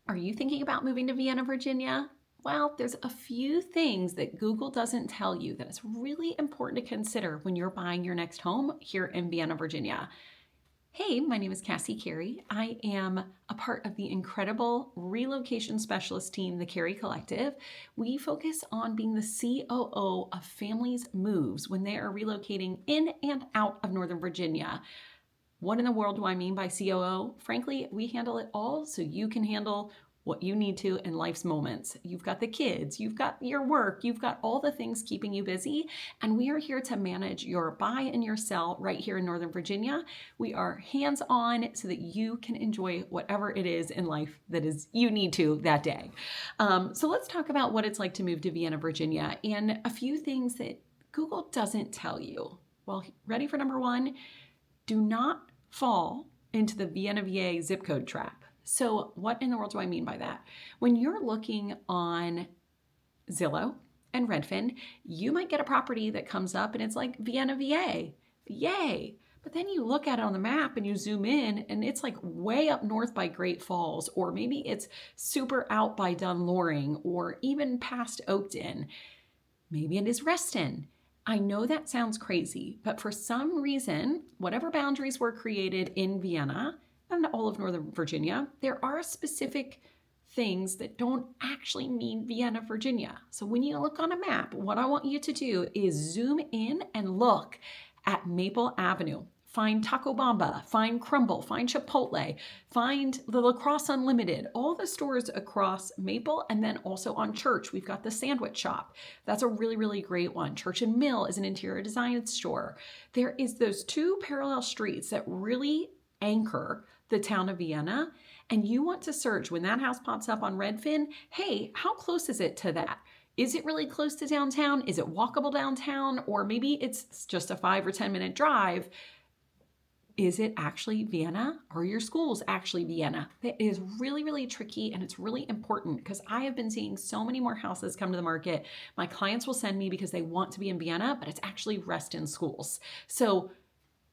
Are you thinking about moving to Vienna, Virginia? Well, there's a few things that Google doesn't tell you that it's really important to consider when you're buying your next home here in Vienna, Virginia. Hey, my name is Carey. I am a part of the incredible relocation specialist team, the Carey Collective. We focus on being the COO of families' moves when they are relocating in and out of Northern Virginia. What in the world do I mean by COO? Frankly, we handle it all so you can handle what you need to in life's moments. You've got the kids, you've got your work, you've got all the things keeping you busy, and we are here to manage your buy and your sell right here in Northern Virginia. We are hands-on so that you can enjoy whatever it is in life that is you need to that day. So let's talk about what it's like to move to Vienna, Virginia, and a few things that Google doesn't tell you. Well, ready for number one? Do not fall into the Vienna VA zip code trap. So what in the world do I mean by that? When you're looking on Zillow and Redfin, you might get a property that comes up and it's like Vienna VA. Yay! But then you look at it on the map and you zoom in and it's like way up north by Great Falls, or maybe it's super out by Dunloring, or even past Oakton. Maybe it is Reston. I know that sounds crazy, but for some reason, whatever boundaries were created in Vienna and all of Northern Virginia, there are specific things that don't actually mean Vienna, Virginia. So when you look on a map, what I want you to do is zoom in and look at Maple Avenue. Find Taco Bamba, find Crumble, find Chipotle, find the La Crosse Unlimited, all the stores across Maple, and then also on Church, we've got the Sandwich Shop. That's a really, really great one. Church and Mill is an interior design store. There is those two parallel streets that really anchor the town of Vienna, and you want to search when that house pops up on Redfin, hey, how close is it to that? Is it really close to downtown? Is it walkable downtown? Or maybe it's just a 5 or 10 minute drive. Is it actually Vienna? Are your schools actually Vienna? That is really, really tricky, and it's really important because I have been seeing so many more houses come to the market. My clients will send me because they want to be in Vienna, but it's actually Reston schools. So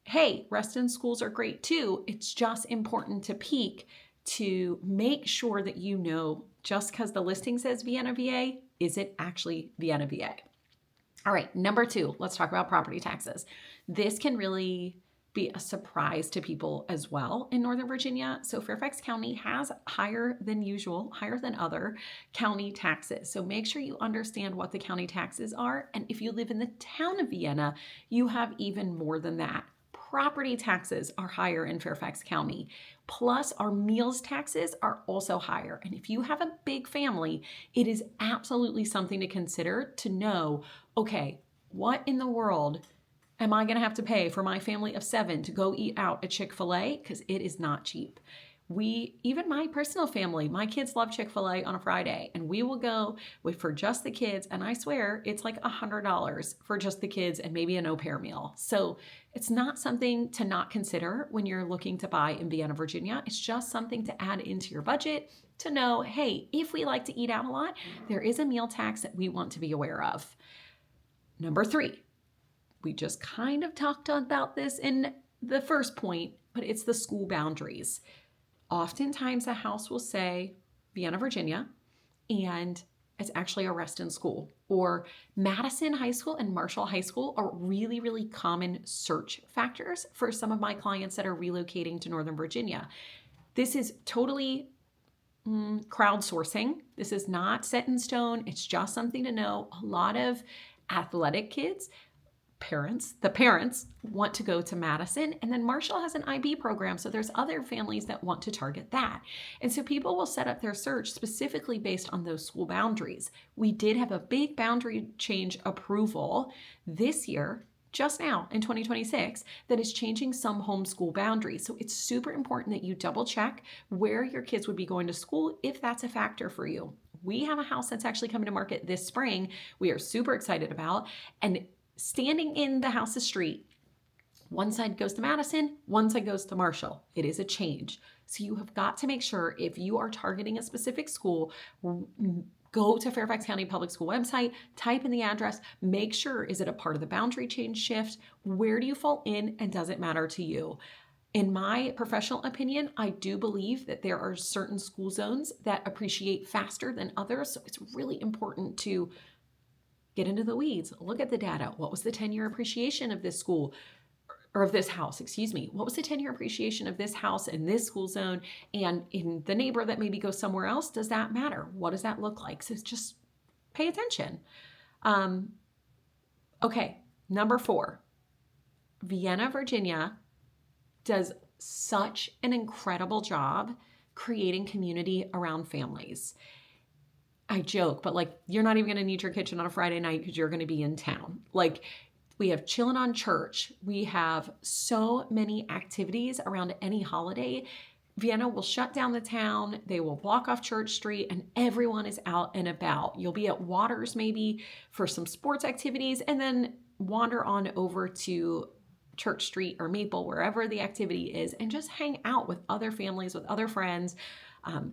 hey, Reston schools are great too. It's just important to peek to make sure that you know, just because the listing says Vienna VA, is it actually Vienna VA? All right, number two, let's talk about property taxes. This can really be a surprise to people as well in Northern Virginia. So Fairfax County has higher than usual, higher than other county taxes. So make sure you understand what the county taxes are. And if you live in the town of Vienna, you have even more than that. Property taxes are higher in Fairfax County. Plus, our meals taxes are also higher. And if you have a big family, it is absolutely something to consider to know, okay, what in the world am I going to have to pay for my family of 7 to go eat out at Chick-fil-A? Because it is not cheap. Even my personal family, my kids love Chick-fil-A on a Friday, and we will go for just the kids, and I swear it's like $100 for just the kids and maybe an au pair meal. So it's not something to not consider when you're looking to buy in Vienna, Virginia. It's just something to add into your budget to know, hey, if we like to eat out a lot, there is a meal tax that we want to be aware of. Number 3, we just kind of talked about this in the first point, but it's the school boundaries. Oftentimes a house will say Vienna, Virginia, and it's actually a Reston school. Or Madison High School and Marshall High School are really, really common search factors for some of my clients that are relocating to Northern Virginia. This is totally crowdsourcing. This is not set in stone. It's just something to know. A lot of athletic kids, the parents want to go to Madison, and then Marshall has an IB program, so there's other families that want to target that. And so people will set up their search specifically based on those school boundaries. We did have a big boundary change approval this year, just now in 2026, that is changing some homeschool boundaries. So it's super important that you double check where your kids would be going to school if that's a factor for you. We have a house that's actually coming to market this spring we are super excited about, and standing in the house's street, one side goes to Madison, one side goes to Marshall. It is a change. So you have got to make sure if you are targeting a specific school, go to Fairfax County Public School website, type in the address, make sure, is it a part of the boundary change shift? Where do you fall in, and does it matter to you? In my professional opinion, I do believe that there are certain school zones that appreciate faster than others. So it's really important to get into the weeds, look at the data. What was the 10-year appreciation of this school or of this house? Excuse me. What was the 10-year appreciation of this house in this school zone and in the neighbor that maybe goes somewhere else? Does that matter? What does that look like? So just pay attention. Okay, number 4, Vienna, Virginia does such an incredible job creating community around families. I joke, but like, you're not even going to need your kitchen on a Friday night because you're going to be in town. Like, we have chillin' on church. We have so many activities around any holiday. Vienna will shut down the town. They will block off Church Street and everyone is out and about. You'll be at Waters maybe for some sports activities and then wander on over to Church Street or Maple, wherever the activity is, and just hang out with other families, with other friends.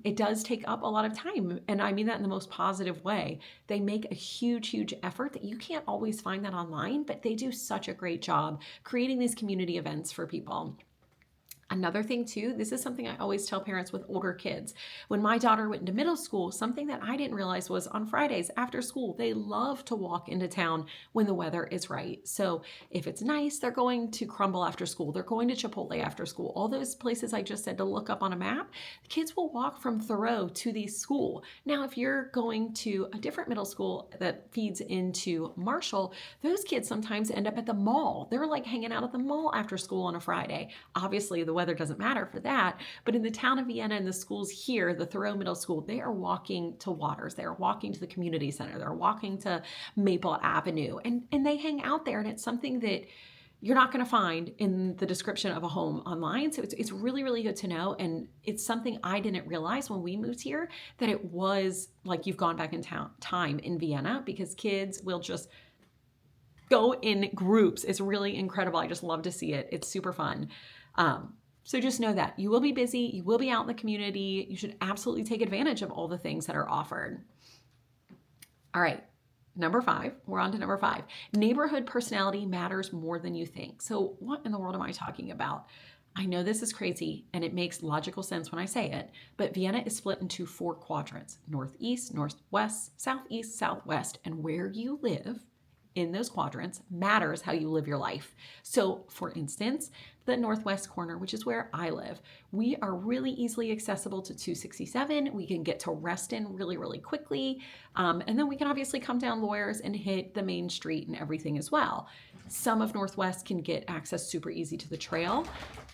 It does take up a lot of time, and I mean that in the most positive way. They make a huge, huge effort that you can't always find that online, but they do such a great job creating these community events for people. Another thing too, this is something I always tell parents with older kids. When my daughter went into middle school, something that I didn't realize was on Fridays after school, they love to walk into town when the weather is right. So if it's nice, they're going to Crumble after school. They're going to Chipotle after school. All those places I just said to look up on a map, the kids will walk from Thoreau to the school. Now, if you're going to a different middle school that feeds into Marshall, those kids sometimes end up at the mall. They're like hanging out at the mall after school on a Friday. Obviously, the weather doesn't matter for that. But in the town of Vienna and the schools here, the Thoreau Middle School, they are walking to Waters. They are walking to the community center. They're walking to Maple Avenue and they hang out there. And it's something that you're not going to find in the description of a home online. So it's really, really good to know. And it's something I didn't realize when we moved here, that it was like you've gone back in time in Vienna, because kids will just go in groups. It's really incredible. I just love to see it. It's super fun. So just know that you will be busy, you will be out in the community. You should absolutely take advantage of all the things that are offered. All right, number 5, we're on to number 5. Neighborhood personality matters more than you think. So what in the world am I talking about? I know this is crazy and it makes logical sense when I say it, but Vienna is split into 4 quadrants: northeast, northwest, southeast, southwest, and where you live in those quadrants matters how you live your life. So for instance, the northwest corner, which is where I live, we are really easily accessible to 267. We can get to Reston really, really quickly. And then we can obviously come down Lawyers and hit the main street and everything as well. Some of Northwest can get access super easy to the trail.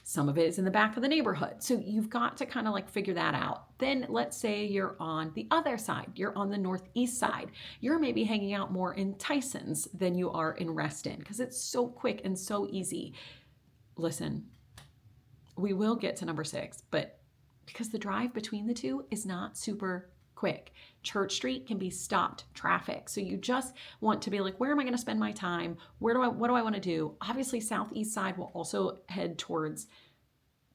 Some of it is in the back of the neighborhood. So you've got to kind of like figure that out. Then let's say you're on the other side. You're on the northeast side. You're maybe hanging out more in Tyson's than you are in Reston because it's so quick and so easy. Listen, we will get to number 6, but because the drive between the two is not super quick. Church Street can be stopped traffic. So you just want to be like, where am I going to spend my time? What do I want to do? Obviously, southeast side will also head towards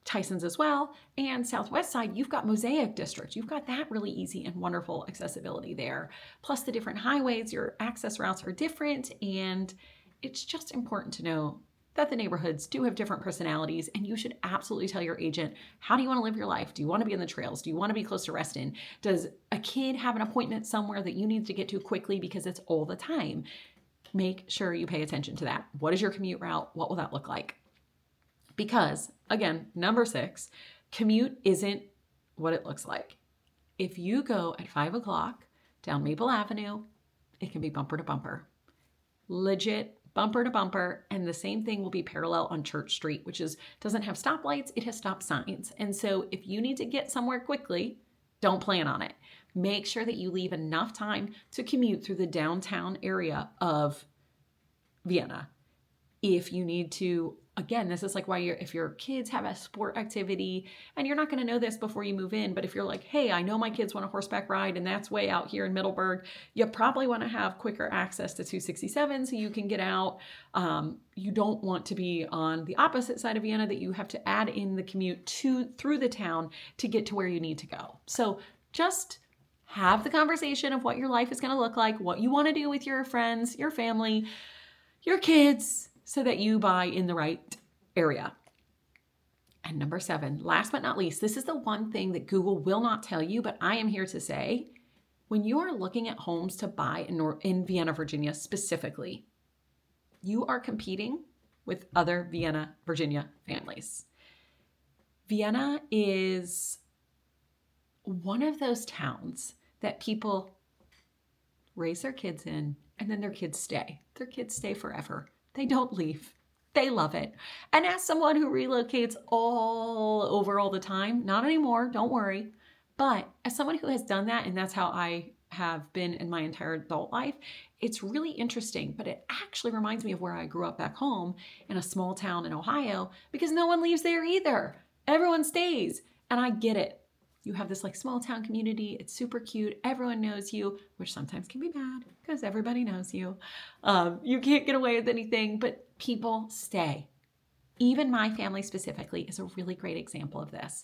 Tyson's as well. And southwest side, you've got Mosaic District. You've got that really easy and wonderful accessibility there. Plus the different highways, your access routes are different. And it's just important to know that the neighborhoods do have different personalities, and you should absolutely tell your agent, how do you want to live your life? Do you want to be in the trails? Do you want to be close to Reston? Does a kid have an appointment somewhere that you need to get to quickly because it's all the time? Make sure you pay attention to that. What is your commute route? What will that look like? Because again, number 6, commute isn't what it looks like. If you go at 5 o'clock down Maple Avenue, it can be bumper to bumper. Legit bumper to bumper, and the same thing will be parallel on Church Street, which doesn't have stoplights, it has stop signs. And so if you need to get somewhere quickly, don't plan on it. Make sure that you leave enough time to commute through the downtown area of Vienna. If you need to, again, this is like why if your kids have a sport activity, and you're not going to know this before you move in, but if you're like, hey, I know my kids want a horseback ride and that's way out here in Middleburg, you probably want to have quicker access to 267 so you can get out. You don't want to be on the opposite side of Vienna that you have to add in the commute through the town to get to where you need to go. So just have the conversation of what your life is going to look like, what you want to do with your friends, your family, your kids, so that you buy in the right area. And number 7, last but not least, this is the one thing that Google will not tell you, but I am here to say, when you are looking at homes to buy in Vienna, Virginia specifically, you are competing with other Vienna, Virginia families. Vienna is one of those towns that people raise their kids in, and then their kids stay. Their kids stay forever. They don't leave. They love it. And as someone who relocates all over all the time, not anymore, don't worry, but as someone who has done that, and that's how I have been in my entire adult life, it's really interesting, but it actually reminds me of where I grew up back home in a small town in Ohio, because no one leaves there either. Everyone stays, and I get it. You have this like small town community. It's super cute. Everyone knows you, which sometimes can be bad because everybody knows you. You can't get away with anything, but people stay. Even my family specifically is a really great example of this.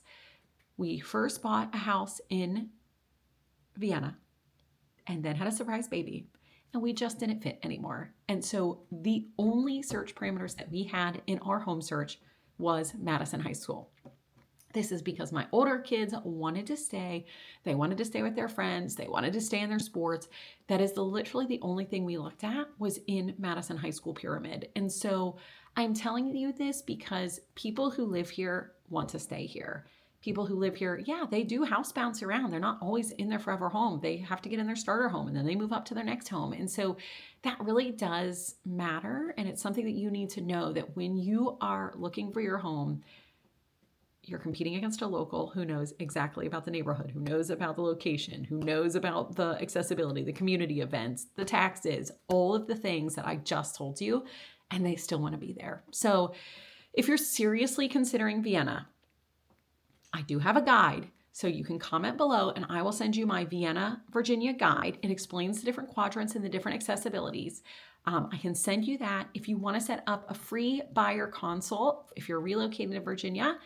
We first bought a house in Vienna and then had a surprise baby, and we just didn't fit anymore. And so the only search parameters that we had in our home search was Madison High School. This is because my older kids wanted to stay. They wanted to stay with their friends. They wanted to stay in their sports. That is literally the only thing we looked at was in Madison High School Pyramid. And so I'm telling you this because people who live here want to stay here. People who live here, yeah, they do house bounce around. They're not always in their forever home. They have to get in their starter home and then they move up to their next home. And so that really does matter. And it's something that you need to know, that when you are looking for your home, you're competing against a local who knows exactly about the neighborhood, who knows about the location, who knows about the accessibility, the community events, the taxes, all of the things that I just told you, and they still want to be there. So if you're seriously considering Vienna, I do have a guide. So you can comment below and I will send you my Vienna, Virginia guide. It explains the different quadrants and the different accessibilities. I can send you that. If you want to set up a free buyer consult, if you're relocating to Virginia,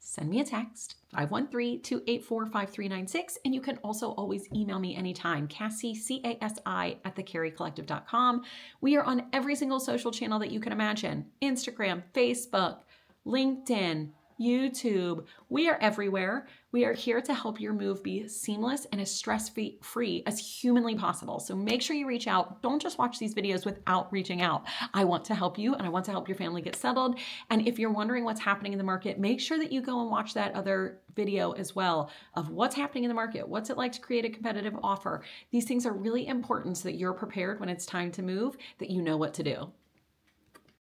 send me a text, 513-284-5396. And you can also always email me anytime, Casi, C-A-S-I, @thecareycollective.com. We are on every single social channel that you can imagine. Instagram, Facebook, LinkedIn, YouTube. We are everywhere. We are here to help your move be seamless and as stress-free as humanly possible. So make sure you reach out. Don't just watch these videos without reaching out. I want to help you and I want to help your family get settled. And if you're wondering what's happening in the market, make sure that you go and watch that other video as well of what's happening in the market. What's it like to create a competitive offer? These things are really important so that you're prepared when it's time to move, that you know what to do.